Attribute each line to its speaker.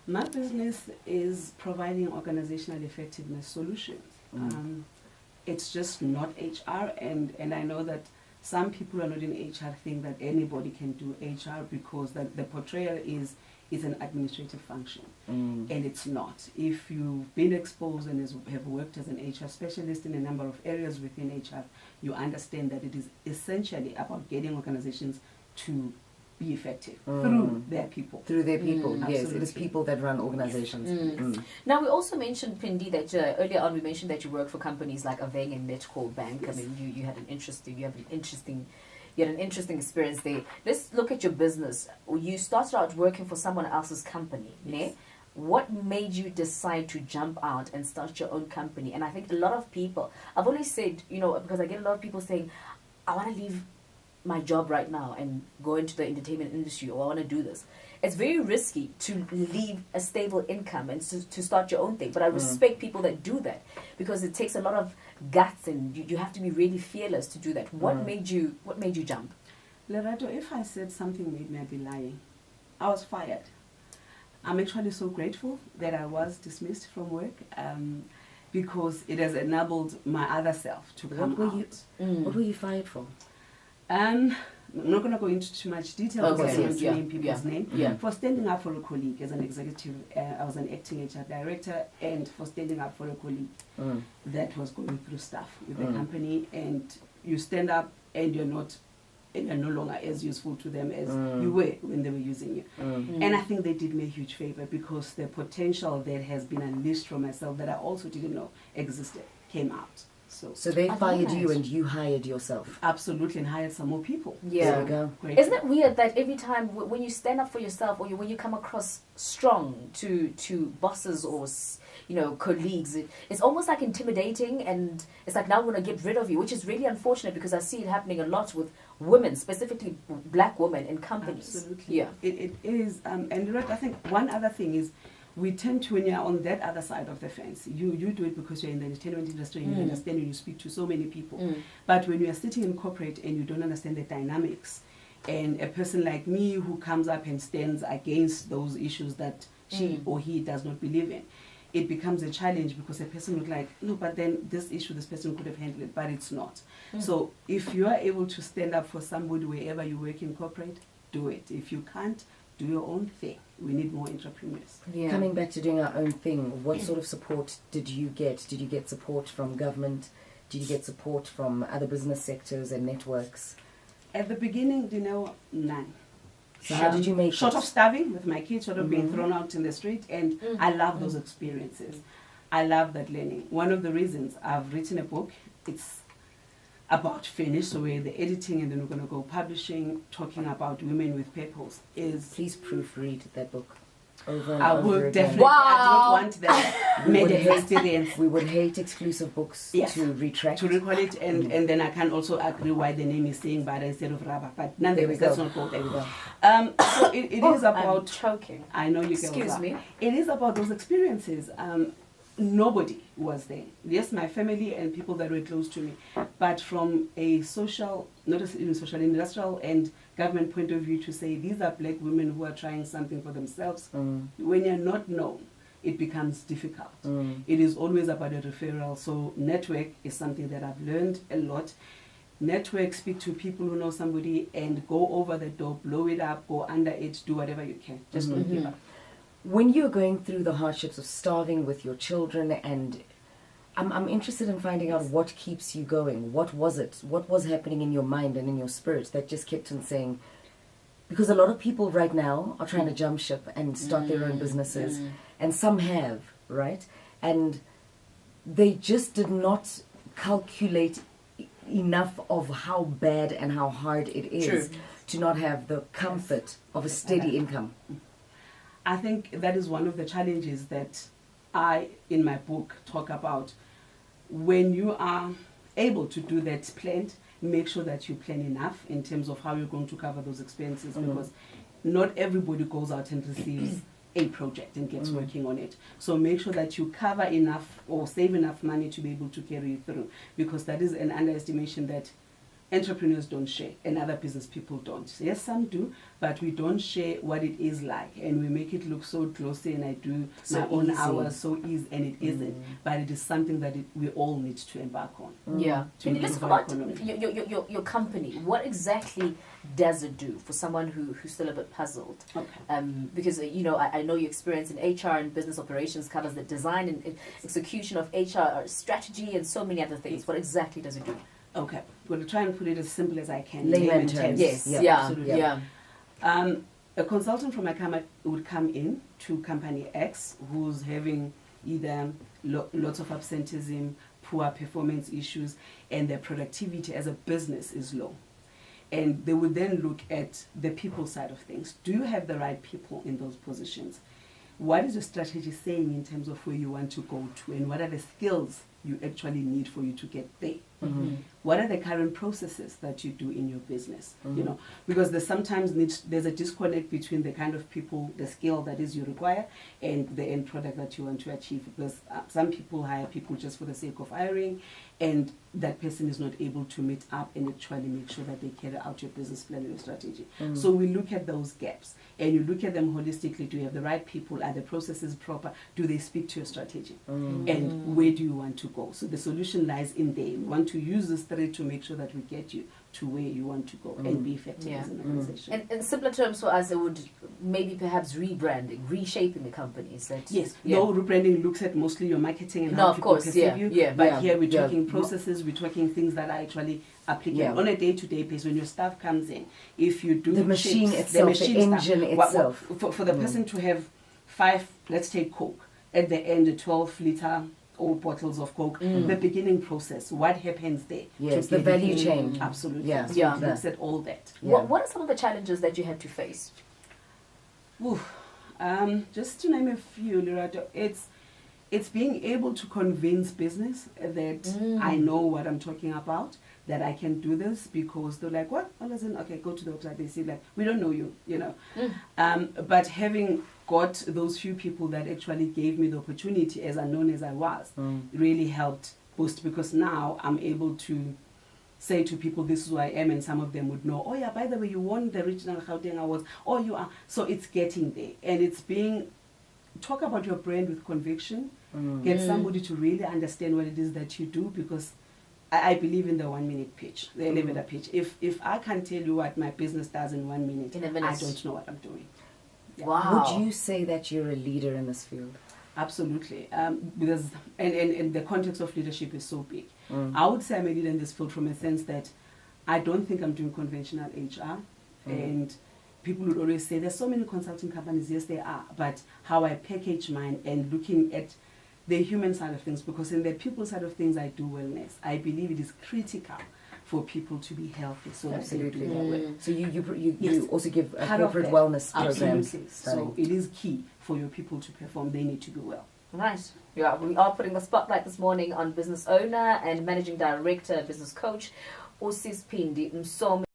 Speaker 1: My business is providing organizational effectiveness solutions. It's just not HR, and I know that some people who are not in HR think that anybody can do HR because the portrayal is an administrative function, and it's not. If you've been exposed and have worked as an HR specialist in a number of areas within HR, you understand that it is essentially about getting organizations to be effective through their people.
Speaker 2: Through their people, yes.
Speaker 1: Absolutely.
Speaker 2: It is people that run organizations.
Speaker 3: Now, we also mentioned, Phindi, that earlier on we mentioned that you work for companies like Aveng and Netcall Bank.
Speaker 1: Yes.
Speaker 3: I mean, you had an interesting experience there. Let's look at your business. You started out working for someone else's company,
Speaker 1: Yes.
Speaker 3: What made you decide to jump out and start your own company? And I think a lot of people, I've always said, because I get a lot of people saying, I want to leave my job right now and go into the entertainment industry, or I want to do this. It's very risky to leave a stable income and to start your own thing. But I respect people that do that, because it takes a lot of guts, and you have to be really fearless to do that. What made you jump?
Speaker 1: Lerato, if I said something made me, I'd be lying. I was fired. I'm actually so grateful that I was dismissed from work, because it has enabled my other self to come out.
Speaker 2: What were you fired for?
Speaker 1: I'm not going to go into too much detail because I don't want to name people's name.
Speaker 3: Yeah.
Speaker 1: For standing up for a colleague as an executive, I was an acting HR director, and for standing up for a colleague that was going through stuff with the company, and you stand up and you're no longer as useful to them as you were when they were using you. And I think they did me a huge favor, because the potential that has been unleashed from myself that I also didn't know existed came out. So
Speaker 2: they fired you and you hired yourself.
Speaker 1: Absolutely, and hired some more people.
Speaker 3: Yeah.
Speaker 2: There we go.
Speaker 1: Great.
Speaker 3: Isn't it weird that every time when you stand up for yourself, or when you come across strong to bosses or colleagues, it's almost like intimidating, and it's like, now we're going to get rid of you, which is really unfortunate, because I see it happening a lot with women, specifically black women in companies.
Speaker 1: Absolutely.
Speaker 3: Yeah.
Speaker 1: It is. And I think one other thing is, we tend to, when you're on that other side of the fence, you do it because you're in the entertainment industry and you understand and you speak to so many people. But when you are sitting in corporate and you don't understand the dynamics, and a person like me who comes up and stands against those issues that she or he does not believe in, it becomes a challenge, because a person would like, no, but then this issue, this person could have handled it, but it's not. So if you are able to stand up for somebody wherever you work in corporate, do it. If you can't, do your own thing. We need more entrepreneurs.
Speaker 3: Yeah.
Speaker 2: Coming back to doing our own thing, what sort of support did you get? Did you get support from government? Did you get support from other business sectors and networks?
Speaker 1: At the beginning, none.
Speaker 2: So how did you make
Speaker 1: Short
Speaker 2: it?
Speaker 1: of starving with my kids, short of being thrown out in the street, and I love those experiences. I love that learning. One of the reasons I've written a book, it's about finish, so we're the editing and then we're going to go publishing, talking about women with purpose, is...
Speaker 2: Please proofread that book over and
Speaker 1: I
Speaker 2: over
Speaker 1: would
Speaker 2: again.
Speaker 1: definitely, I don't want that made experience.
Speaker 2: We would hate exclusive books to retract.
Speaker 1: To recall it, and then I can also agree why the name is saying Bada instead of Raba, but nonetheless,
Speaker 2: There we
Speaker 1: that's
Speaker 2: go.
Speaker 1: not called. There we go. So it is
Speaker 3: I'm
Speaker 1: about...
Speaker 3: choking.
Speaker 1: I know you can.
Speaker 3: Excuse me.
Speaker 1: It is about those experiences. Nobody was there. Yes, my family and people that were close to me, but from a social, not even social, industrial and government point of view, to say these are black women who are trying something for themselves, when you're not known, it becomes difficult. It is always about a referral. So network is something that I've learned a lot. Network, speak to people who know somebody and go over the door, blow it up, go under it, do whatever you can. Just don't give up.
Speaker 2: When you're going through the hardships of starving with your children, and I'm interested in finding out what keeps you going. What was it? What was happening in your mind and in your spirit that just kept on saying... Because a lot of people right now are trying to jump ship and start their own businesses. And some have, right? And they just did not calculate enough of how bad and how hard it is to not have the comfort of a steady income.
Speaker 1: I think that is one of the challenges that I, in my book, talk about. When you are able to do that planned, make sure that you plan enough in terms of how you're going to cover those expenses, because not everybody goes out and receives a project and gets working on it. So make sure that you cover enough or save enough money to be able to carry it through, because that is an underestimation that entrepreneurs don't share and other business people don't. Yes, some do, but we don't share what it is like, and we make it look so glossy, and I do
Speaker 2: So
Speaker 1: my own
Speaker 2: easy.
Speaker 1: hours so easy, and it isn't. But it is something that we all need to embark on.
Speaker 3: Yeah.
Speaker 1: To
Speaker 3: And let's
Speaker 1: improve
Speaker 3: talk
Speaker 1: our
Speaker 3: about
Speaker 1: economy.
Speaker 3: your company. What exactly does it do for someone who's still a bit puzzled?
Speaker 1: Okay.
Speaker 3: Because, I know your experience in HR and business operations covers the design and execution of HR strategy and so many other things. What exactly does it do?
Speaker 1: Okay. I'm going to try and put it as simple as I can.
Speaker 2: Layman terms.
Speaker 3: Yes.
Speaker 2: Yeah,
Speaker 3: Yeah.
Speaker 1: absolutely.
Speaker 3: Yeah.
Speaker 1: A consultant from a company would come in to company X who's having either lots of absenteeism, poor performance issues, and their productivity as a business is low. And they would then look at the people side of things. Do you have the right people in those positions? What is your strategy saying in terms of where you want to go to, and what are the skills you actually need for you to get there?
Speaker 2: Mm-hmm.
Speaker 1: What are the current processes that you do in your business?
Speaker 2: Mm-hmm.
Speaker 1: Because there's a disconnect between the kind of people, the skill that is you require, and the end product that you want to achieve. Because some people hire people just for the sake of hiring, and that person is not able to meet up and actually make sure that they carry out your business plan and your strategy.
Speaker 2: Mm.
Speaker 1: So we look at those gaps, and you look at them holistically. Do you have the right people? Are the processes proper? Do they speak to your strategy? And where do you want to go? So the solution lies in there. We want to use this thread to make sure that we get you to where you want to go and be effective as an organization.
Speaker 3: And in simpler terms for us, it would maybe perhaps rebranding, reshaping the companies.
Speaker 1: Yes. No, rebranding looks at mostly your marketing and
Speaker 3: No,
Speaker 1: how
Speaker 3: of
Speaker 1: people
Speaker 3: course,
Speaker 1: perceive you.
Speaker 3: yeah.
Speaker 1: But
Speaker 2: Yeah.
Speaker 1: here we're
Speaker 2: Yeah.
Speaker 1: talking processes, we're talking things that are actually applicable
Speaker 2: Yeah.
Speaker 1: on a day-to-day basis. When your staff comes in, if you do
Speaker 2: The machine
Speaker 1: chips,
Speaker 2: itself, the engine
Speaker 1: stuff,
Speaker 2: itself.
Speaker 1: for the person to have 5, let's take Coke, at the end a 12-liter old bottles of Coke, the beginning process, what happens there?
Speaker 2: Yes,
Speaker 1: to
Speaker 2: the
Speaker 1: get it
Speaker 2: value
Speaker 1: in.
Speaker 2: chain.
Speaker 1: Absolutely.
Speaker 2: Yeah.
Speaker 1: So
Speaker 3: Yeah.
Speaker 1: it looks at all that.
Speaker 2: Yeah.
Speaker 3: What are some of the challenges that you had to face?
Speaker 1: Just to name a few, Lerato, it's being able to convince business that I know what I'm talking about, that I can do this, because they're like, what? Oh, listen, okay, go to the website. They see like, we don't know you, But having got those few people that actually gave me the opportunity, as unknown as I was, really helped boost, because now I'm able to say to people, this is who I am, and some of them would know, oh yeah, by the way, you won the Regional Gauteng Awards, oh you are. So it's getting there, and it's talk about your brand with conviction, get somebody to really understand what it is that you do, because I believe in the 1-minute pitch, the elevator pitch. If I can't tell you what my business does in 1 minute,
Speaker 3: In a minute.
Speaker 1: I don't know what I'm doing. Yeah.
Speaker 3: Wow.
Speaker 2: Would you say that you're a leader in this field?
Speaker 1: Absolutely, because and the context of leadership is so big. I would say I'm a leader in this field from a sense that I don't think I'm doing conventional HR, and people would always say there's so many consulting companies. Yes, there are, but how I package mine and looking at the human side of things, because in the people side of things I do wellness. I believe it is critical for people to be healthy, so that they
Speaker 2: Absolutely.
Speaker 1: do their work.
Speaker 2: So you
Speaker 1: Yes.
Speaker 2: also give a
Speaker 1: Part of
Speaker 2: corporate
Speaker 1: that.
Speaker 2: wellness programs.
Speaker 1: Absolutely. So it is key for your people to perform. They need to be well.
Speaker 3: Right. Yeah, we are putting the spotlight this morning on business owner and managing director, business coach, Phindi Msomi.